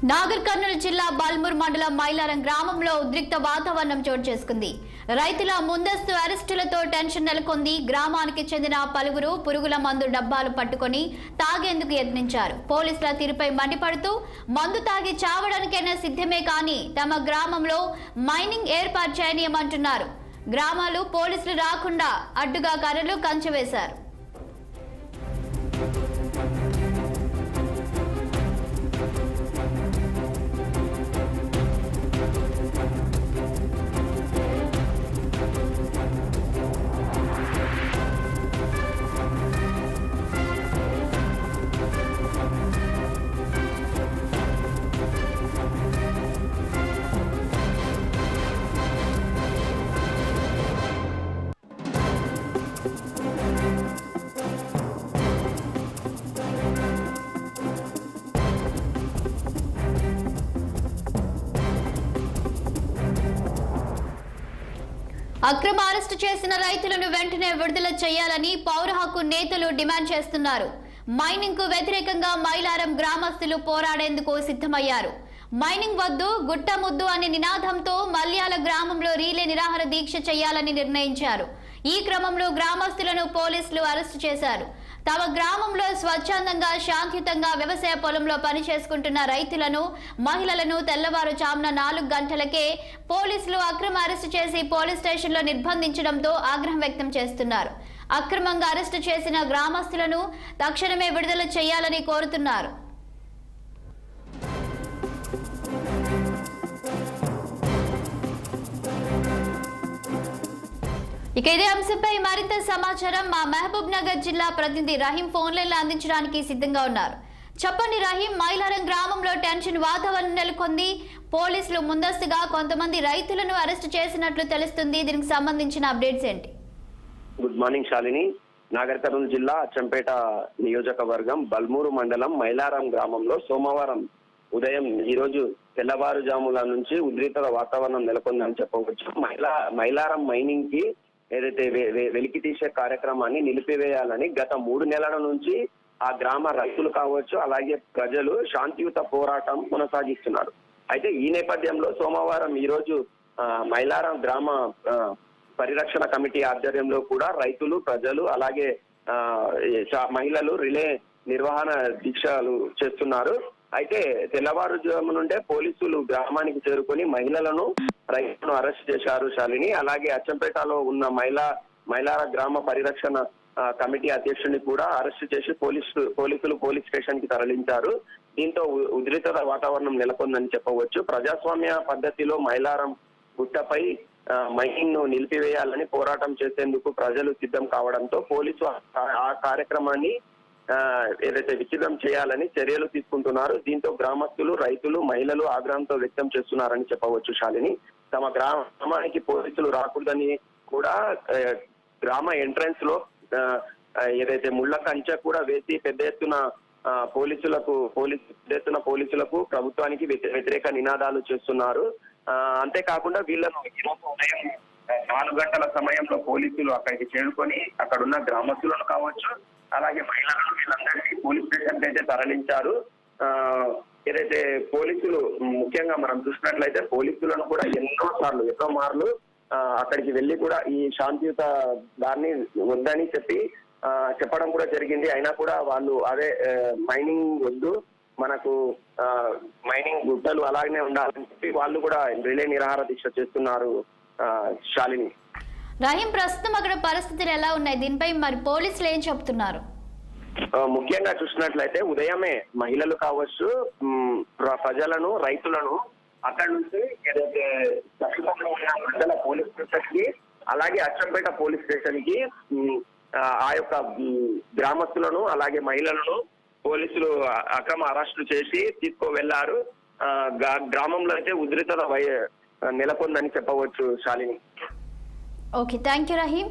నాగర్ కర్నూలు జిల్లా బల్మూర్ మండలం మైలారం గ్రామంలో ఉద్రిక్త వాతావరణం చోటు చేసుకుంది. రైతుల ముందస్తు అరెస్టులతో టెన్షన్ నెలకొంది. గ్రామానికి చెందిన పలువురు పురుగుల మందు డబ్బాలు పట్టుకొని తాగేందుకు యత్నించారు. పోలీసుల తీరుపై మండిపడుతూ మందు తాగి చావడానికైనా సిద్ధమే కానీ తమ గ్రామంలో మైనింగ్ ఏర్పాటు చేయనీయమంటున్నారు. గ్రామాలు పోలీసులు రాకుండా అడ్డుగా కర్రలు కంచె వేశారు. అక్రమ అరెస్టు చేసిన రైతులను వెంటనే విడుదల చేయాలని పౌర హక్కు నేతలు డిమాండ్ చేస్తున్నారు. మైనింగ్ కు వ్యతిరేకంగా మైలారం గ్రామస్తులు పోరాడేందుకు సిద్ధమయ్యారు. మైనింగ్ వద్దు గుట్ట ముద్దు అనే నినాదంతో మల్యాల గ్రామంలో రీలే నిరాహార దీక్ష చేయాలని నిర్ణయించారు. ఈ క్రమంలో గ్రామస్తులను పోలీసులు అరెస్టు చేశారు. తమ గ్రామంలో స్వచ్ఛందంగా శాంతియుతంగా వ్యవసాయ పొలంలో పనిచేసుకుంటున్న రైతులను మహిళలను తెల్లవారుజామున 4 గంటలకే పోలీసులు అక్రమ అరెస్టు చేసి పోలీస్ స్టేషన్లో నిర్బంధించడంతో ఆగ్రహం వ్యక్తం చేస్తున్నారు. అక్రమంగా అరెస్టు చేసిన గ్రామస్తులను తక్షణమే విడుదల చేయాలని కోరుతున్నారు. ఇక ఇదే అంశంపై మరింత సమాచారం మా మహబూబ్ నగర్ జిల్లా ప్రతినిధి రహీం ఫోన్ లైన్ లో అందించడానికి సిద్ధంగా ఉన్నారు. చెప్పండి రహీం, మైలారం గ్రామంలో టెన్షన్ వాతావరణం నెలకొంది. పోలీసులు ముందస్తుగా కొంతమంది రైతులను అరెస్టు చేసినట్లు తెలుస్తుంది. దీనికి సంబంధించిన అప్డేట్స్ ఏంటి? Good morning Shalini. Nagarkurnool జిల్లా అచ్చంపేట నియోజకవర్గం బల్మూరు మండలం మైలారం గ్రామంలో సోమవారం ఉదయం ఈరోజు తెల్లవారుజాముల నుంచి ఉద్రిక్త వాతావరణం నెలకొందని చెప్పవచ్చు. మైలారం మైనింగ్ కి ఏదైతే వెలికి తీసే కార్యక్రమాన్ని నిలిపివేయాలని గత 3 నెలల నుంచి ఆ గ్రామ రైతులు కావచ్చు, అలాగే ప్రజలు శాంతియుత పోరాటం కొనసాగిస్తున్నారు. అయితే ఈ నేపథ్యంలో సోమవారం ఈరోజు మైలారం గ్రామ పరిరక్షణ కమిటీ ఆధ్వర్యంలో కూడా రైతులు, ప్రజలు, అలాగే మహిళలు రిలే నిర్వహణ దీక్షలు చేస్తున్నారు. అయితే తెల్లవారుజాము నుండే పోలీసులు గ్రామానికి చేరుకొని మహిళలను, రైతులను అరెస్ట్ చేశారు శాలిని. అలాగే అచ్చంపేటలో ఉన్న మైలార గ్రామ పరిరక్షణ కమిటీ అధ్యక్షుడిని కూడా అరెస్ట్ చేసి పోలీసులు పోలీస్ స్టేషన్ కి తరలించారు. దీంతో ఉద్రిక్త వాతావరణం నెలకొందని చెప్పవచ్చు. ప్రజాస్వామ్య పద్ధతిలో మైలారం గుట్టపై మైనింగ్ ను నిలిపివేయాలని పోరాటం చేసేందుకు ప్రజలు సిద్ధం కావడంతో పోలీసు ఆ కార్యక్రమాన్ని ఏదైతే విచ్ఛిన్నం చేయాలని చర్యలు తీసుకుంటున్నారు. దీంతో గ్రామస్తులు, రైతులు, మహిళలు ఆగ్రహంతో వ్యక్తం చేస్తున్నారని చెప్పవచ్చు శాలిని. తమ గ్రామానికి పోలీసులు రాకూడదని కూడా గ్రామ ఎంట్రన్స్ లో ఏదైతే ముళ్ల కంచె కూడా వేసి పెద్ద ఎత్తున పోలీసులకు ప్రభుత్వానికి వ్యతిరేక నినాదాలు చేస్తున్నారు. అంతేకాకుండా వీళ్ళను ఈరోజు ఉదయం 4 గంటల సమయంలో పోలీసులు అక్కడికి చేరుకొని అక్కడున్న గ్రామస్తులను కావచ్చు, అలాగే మహిళలను వీళ్ళందరినీ పోలీస్ స్టేషన్ అయితే తరలించారు. ఏదైతే పోలీసులు ముఖ్యంగా మనం చూసినట్లయితే పోలీసులను కూడా ఎన్నో మార్లు అక్కడికి వెళ్లి కూడా ఈ శాంతియుత దాన్ని వద్దని చెప్పడం కూడా జరిగింది. అయినా కూడా వాళ్ళు అదే మైనింగ్ వద్దు, మనకు మైనింగ్ గుట్టలు అలాగనే ఉండాలని చెప్పి వాళ్ళు కూడా రిలే నిరాహార దీక్ష చేస్తున్నారు శాలిని. రహీం, ప్రస్తుతం అక్కడ పరిస్థితులు ఎలా ఉన్నాయి? దీనిపై మరి పోలీసులు ఏం చెప్తున్నారు? ముఖ్యంగా చూసినట్లయితే ఉదయమే మహిళలు కావచ్చు, ప్రజలను, రైతులను అక్కడి నుంచి ఏదైతే మండల పోలీస్ స్టేషన్ కి, అలాగే అచ్చంపేట పోలీస్ స్టేషన్ కి ఆ యొక్క గ్రామస్తులను, అలాగే మహిళలను పోలీసులు అక్రమ అరెస్టు చేసి తీసుకువెళ్లారు. గ్రామంలో అయితే ఉద్రిక్తత నెలకొందని చెప్పవచ్చు Shalini. Okay, thank you Rahim.